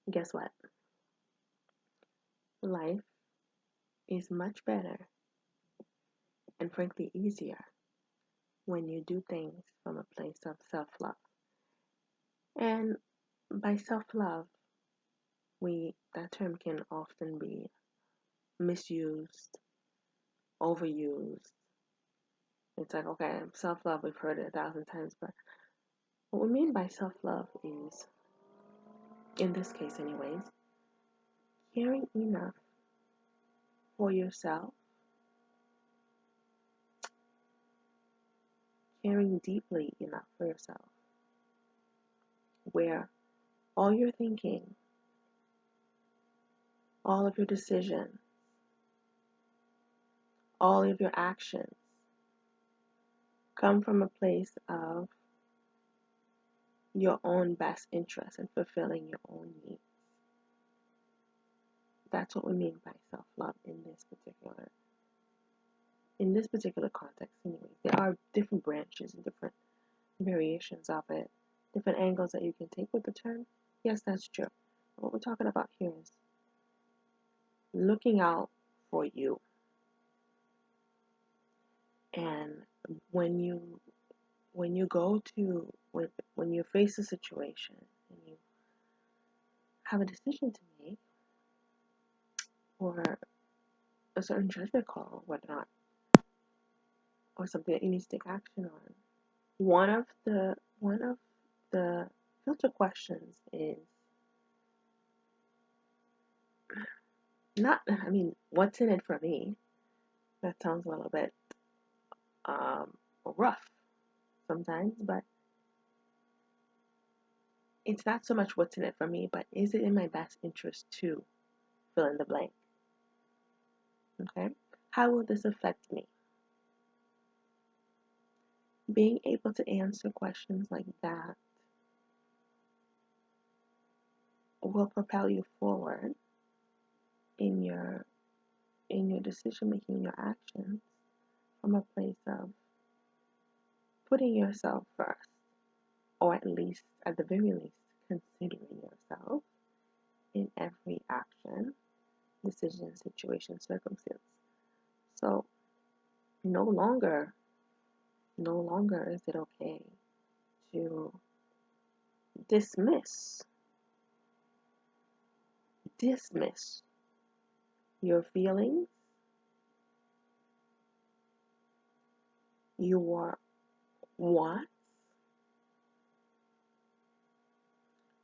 Guess what? Life is much better and frankly easier when you do things from a place of self love. And by self love, that term can often be misused, overused. It's like, okay, self love, we've heard it 1,000 times, but what we mean by self love is, in this case, anyways, caring enough for yourself, caring deeply enough for yourself, where all your thinking, all of your decisions, all of your actions come from a place of your own best interest and fulfilling your own needs. That's what we mean by self-love in this particular context anyway. There are different branches and different variations of it, different angles that you can take with the term. Yes, that's true. What we're talking about here is looking out for you. And when you when you face a situation and you have a decision to make or a certain judgment call or whatnot, or something that you need to take action on, one of the filter questions is not, I mean, what's in it for me? That sounds a little bit rough sometimes, but it's not so much what's in it for me, but is it in my best interest to fill in the blank? Okay? How will this affect me? Being able to answer questions like that will propel you forward in your decision making, your actions, from a place of putting yourself first, or at the very least, considering yourself in every action, decision, situation, circumstance. So no longer is it okay to dismiss your feelings, your wants,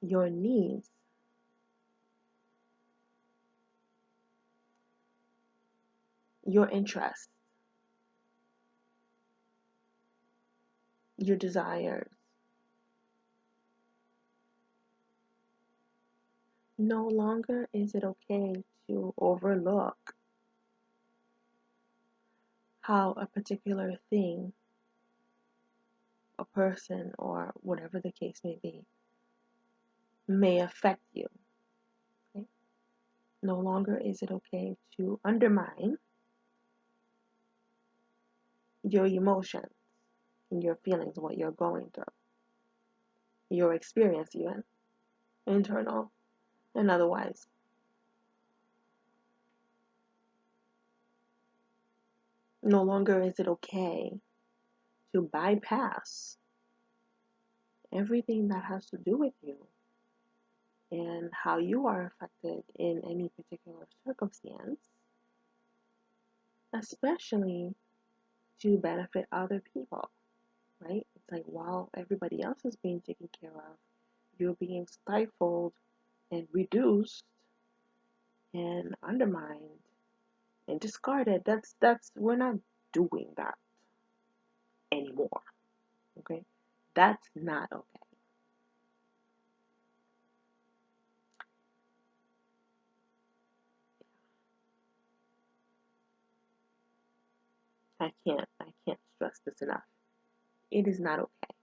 your needs, your interests, your desires. No longer is it okay to overlook how a particular thing, a person, or whatever the case may be, may affect you. Okay? No longer is it okay to undermine your emotions and your feelings, what you're going through, your experience, even internal and otherwise. No longer is it okay to bypass everything that has to do with you and how you are affected in any particular circumstance, especially to benefit other people, right? It's like while everybody else is being taken care of, you're being stifled and reduced and undermined and discarded. That's we're not doing that anymore. Okay? That's not okay. I can't stress this enough. It is not okay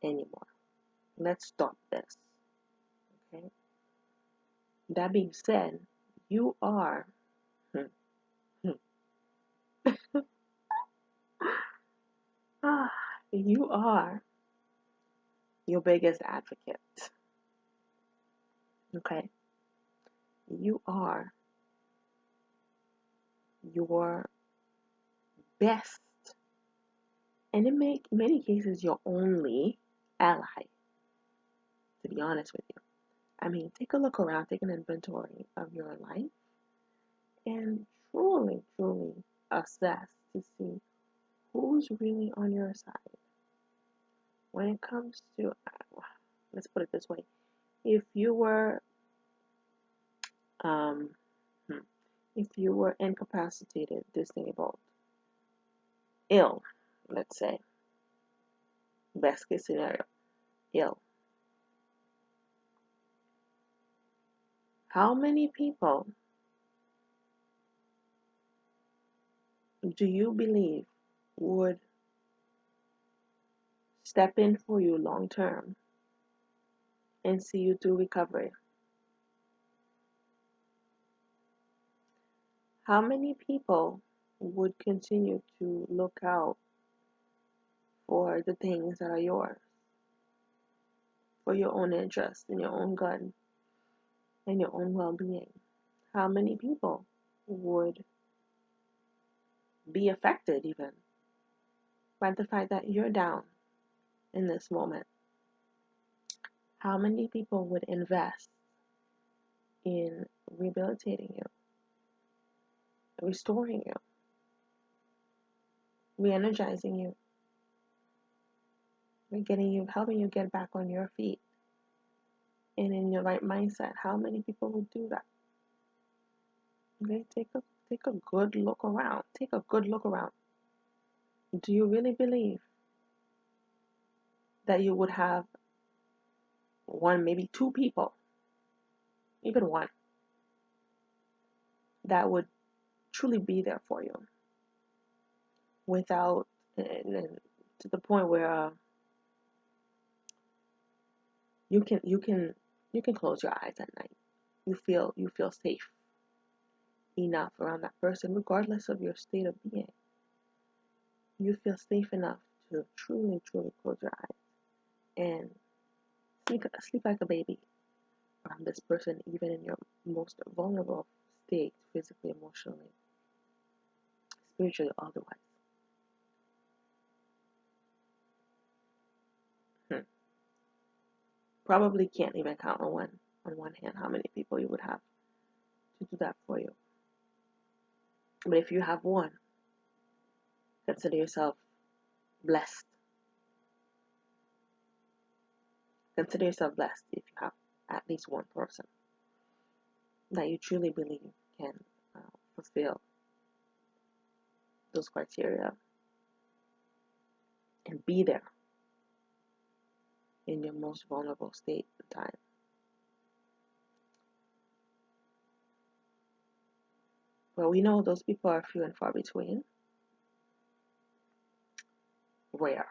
anymore. Let's stop this. Okay? That being said, you are hmm, hmm, you are your biggest advocate. Okay? You are your best, and in many cases, your only ally, to be honest with you. I mean, take a look around, take an inventory of your life, and truly, truly assess to see who's really on your side. When it comes to, let's put it this way, if you were, um, if you were incapacitated, disabled, ill, let's say, best case scenario, ill, how many people do you believe would step in for you long term and see you through recovery? How many people would continue to look out for the things that are yours, for your own interest and your own good and your own well being? How many people would be affected even by the fact that you're down in this moment? How many people would invest in rehabilitating you, restoring you, re-energizing you, getting you, helping you get back on your feet and in your right mindset? How many people would do that? Okay, take a good look around. Take a good look around. Do you really believe that you would have one, maybe two people, even one, that would truly be there for you without, and to the point where you can close your eyes at night. You feel safe enough around that person, regardless of your state of being. You feel safe enough to truly, truly close your eyes and sleep like a baby around this person, even in your most vulnerable state, physically, emotionally, spiritually, otherwise. Hmm. Probably can't even count on one hand how many people you would have to do that for you. But if you have one, consider yourself blessed. Consider yourself blessed if you have at least one person that you truly believe can fulfill those criteria and be there in your most vulnerable state and time. But we know those people are few and far between, rare.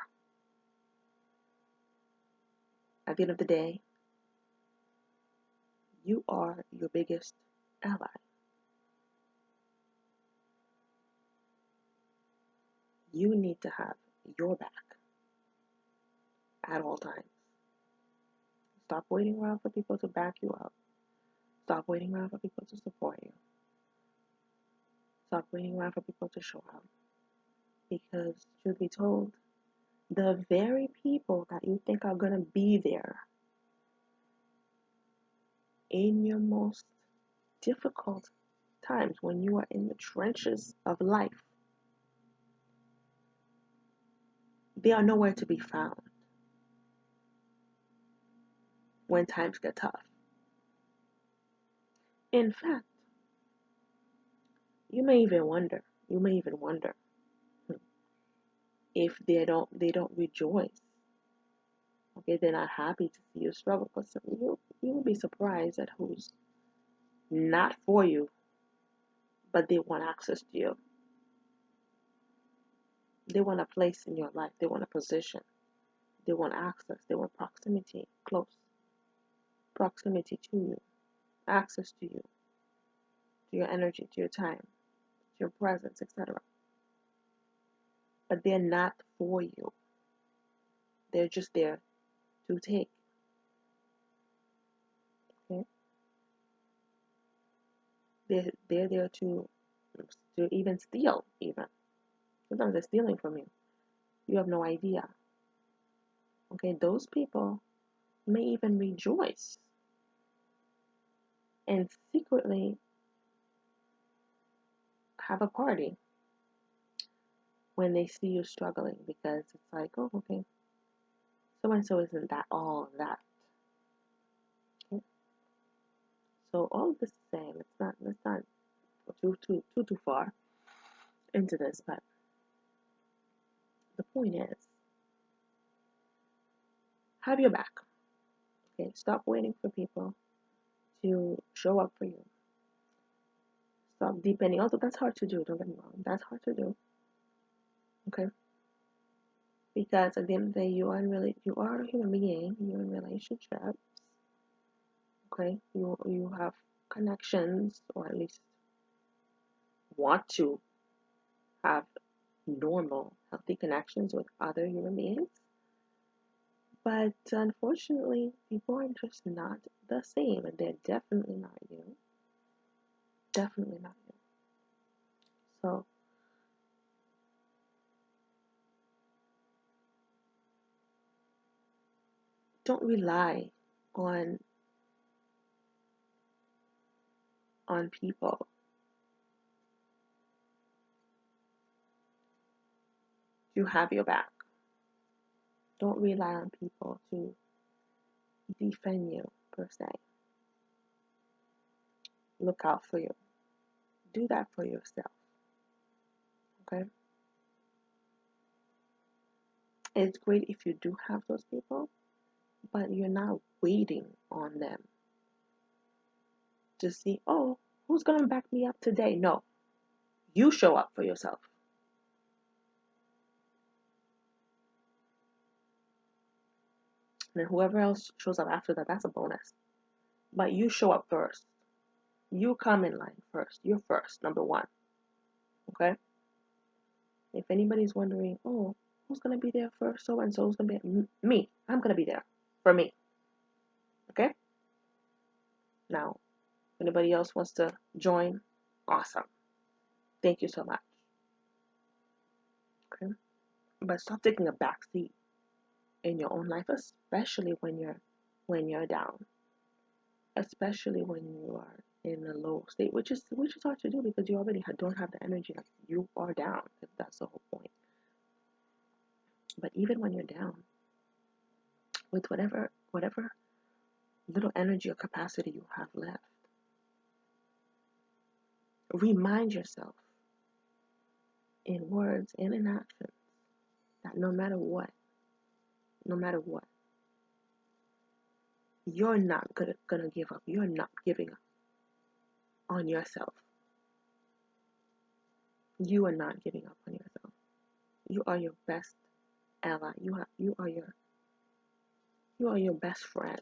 At the end of the day, you are your biggest ally. You need to have your back at all times. Stop waiting around for people to back you up. Stop waiting around for people to support you. Stop waiting around for people to show up. Because, truth be told, the very people that you think are going to be there in your most difficult times, when you are in the trenches of life, they are nowhere to be found when times get tough. In fact, you may even wonder if they don't rejoice. Okay, they're not happy to see you struggle, because you will be surprised at who's not for you, but they want access to you. They want a place in your life. They want a position. They want access. They want proximity, close proximity to you, access to your energy, to your time, to your presence, etc. But they're not for you. They're just there to take. Okay? They're there to even steal, even. Sometimes they're stealing from you. You have no idea. Okay, those people may even rejoice and secretly have a party when they see you struggling, because it's like, oh, okay, so and so isn't that all of that. Okay? So all of this is saying, let's not go too far into this, but the point is, have your back. Okay, stop waiting for people to show up for you. Stop depending. Although that's hard to do. Don't get me wrong. That's hard to do. Okay, because at the end of the day, you are a human being. You're in relationships. Okay, you have connections, or at least want to have normal, healthy connections with other human beings. But unfortunately, people are just not the same, and they're definitely not you. Definitely not you. So don't rely on people to have your back. Don't rely on people to defend you, per se. Look out for you. Do that for yourself. Okay? It's great if you do have those people, but you're not waiting on them to see, oh, who's going to back me up today? No. You show up for yourself. And then whoever else shows up after that, that's a bonus. But you show up first. You come in line first. You're first, number one. Okay? If anybody's wondering, oh, who's going to be there first? So and so is going to be me. I'm going to be there for me. Okay? Now, if anybody else wants to join, awesome. Thank you so much. Okay? But stop taking a back seat in your own life, especially when you're down. Especially when you are in a low state, which is hard to do because you already don't have the energy. Like, you are down. That's the whole point. But even when you're down, with whatever little energy or capacity you have left, remind yourself in words and in actions that no matter what, you're not gonna give up. You're not giving up on yourself. You are not giving up on yourself. You are your best ally. You are your best friend.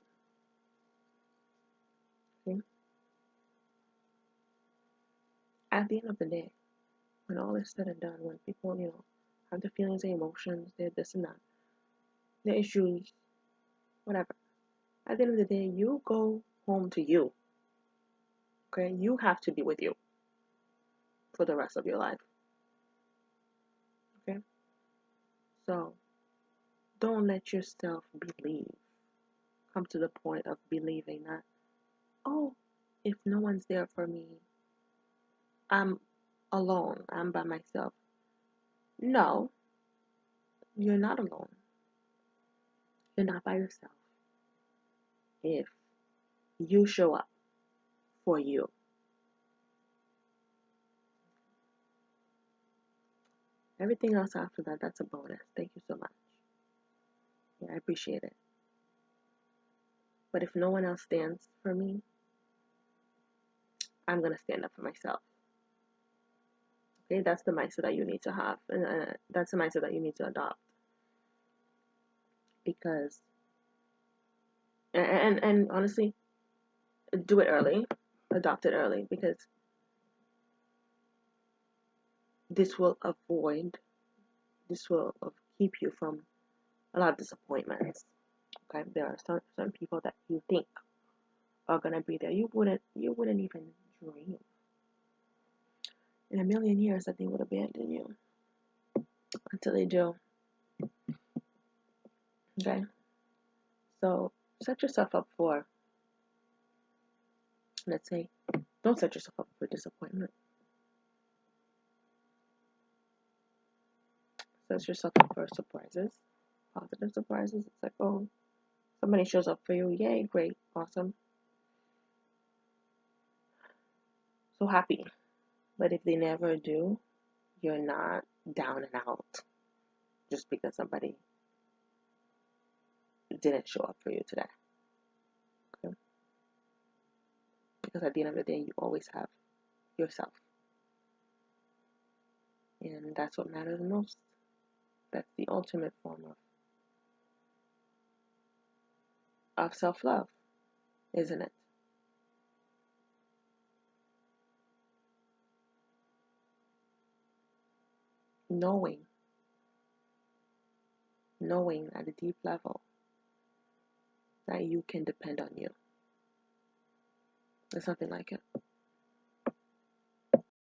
Okay? At the end of the day, when all is said and done, when people, have the feelings and emotions, they're this and that, their issues, whatever. At the end of the day, you go home to you. Okay? You have to be with you for the rest of your life. Okay? So don't let yourself come to the point of believing that, oh, if no one's there for me, I'm alone, I'm by myself. No, you're not alone. You're not by yourself if you show up for you. Everything else after that, that's a bonus. Thank you so much. Yeah, I appreciate it. But if no one else stands for me, I'm going to stand up for myself. Okay, that's the mindset that you need to have. And that's the mindset that you need to adopt. Because, and honestly, do it early. Adopt it early, because this will keep you from a lot of disappointments. Okay, there are certain people that you think are gonna be there. You wouldn't even dream. in a million years that they would abandon you until they do. Okay? So set yourself up for, let's say, don't set yourself up for disappointment. Set yourself up for surprises, positive surprises. It's like, oh, somebody shows up for you. Yay, great, awesome. So happy. But if they never do, you're not down and out just because somebody didn't show up for you today. Okay? Because at the end of the day, you always have yourself. And that's what matters most. That's the ultimate form of self-love, isn't it? Knowing at a deep level that you can depend on you. There's nothing like it.